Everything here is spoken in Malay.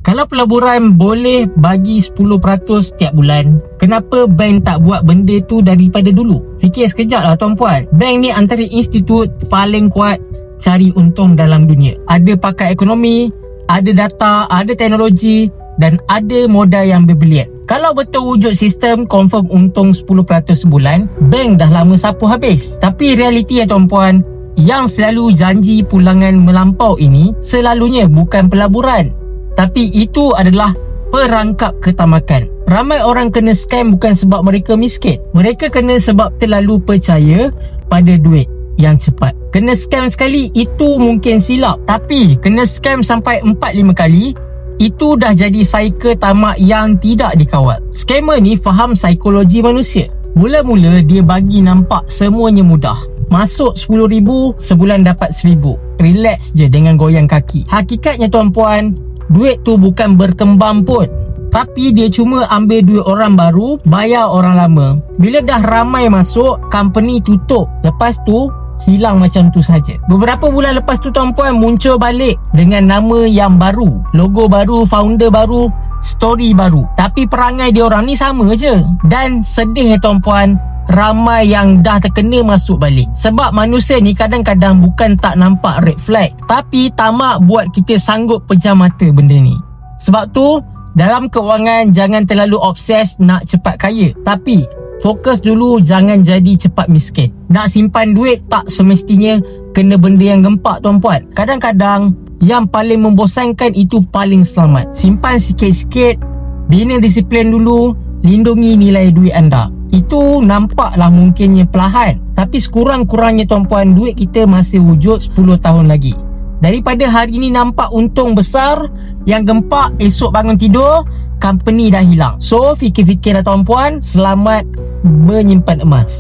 Kalau pelaburan boleh bagi 10% setiap bulan, kenapa bank tak buat benda tu daripada dulu? Fikir sekejap lah tuan-puan. Bank ni antara institut paling kuat cari untung dalam dunia. Ada pakar ekonomi, ada data, ada teknologi dan ada modal yang berbilion. Kalau betul wujud sistem confirm untung 10% sebulan, bank dah lama sapu habis. Tapi realiti ya tuan-puan, yang selalu janji pulangan melampau ini selalunya bukan pelaburan, tapi itu adalah perangkap ketamakan. Ramai orang kena scam bukan sebab mereka miskin. Mereka kena sebab terlalu percaya pada duit yang cepat. Kena scam sekali itu mungkin silap, tapi kena scam sampai 4-5 kali, itu dah jadi cycle tamak yang tidak dikawal. Scammer ni faham psikologi manusia. Mula-mula dia bagi nampak semuanya mudah. Masuk 10,000, sebulan dapat 1,000. Relax je dengan goyang kaki. Hakikatnya tuan-puan, duit tu bukan berkembang pun, tapi dia cuma ambil duit orang baru, bayar orang lama. Bila dah ramai masuk, company tutup. Lepas tu hilang macam tu saja. Beberapa bulan lepas tu tuan-puan muncul balik dengan nama yang baru, logo baru, founder baru, story baru. Tapi perangai dia orang ni sama je. Dan sedih tuan-puan, ramai yang dah terkena masuk balik. Sebab manusia ni kadang-kadang bukan tak nampak red flag, tapi tamak buat kita sanggup pejam mata benda ni. Sebab tu dalam kewangan jangan terlalu obses nak cepat kaya, tapi fokus dulu jangan jadi cepat miskin. Nak simpan duit tak semestinya kena benda yang gempak tuan-puan. Kadang-kadang yang paling membosankan itu paling selamat. Simpan sikit-sikit, bina disiplin dulu, lindungi nilai duit anda. Itu nampaklah mungkinnya perlahan, tapi sekurang-kurangnya tuan-puan, duit kita masih wujud 10 tahun lagi. Daripada hari ni nampak untung besar, yang gempak esok bangun tidur company dah hilang. So fikir-fikirlah tuan-puan, selamat menyimpan emas.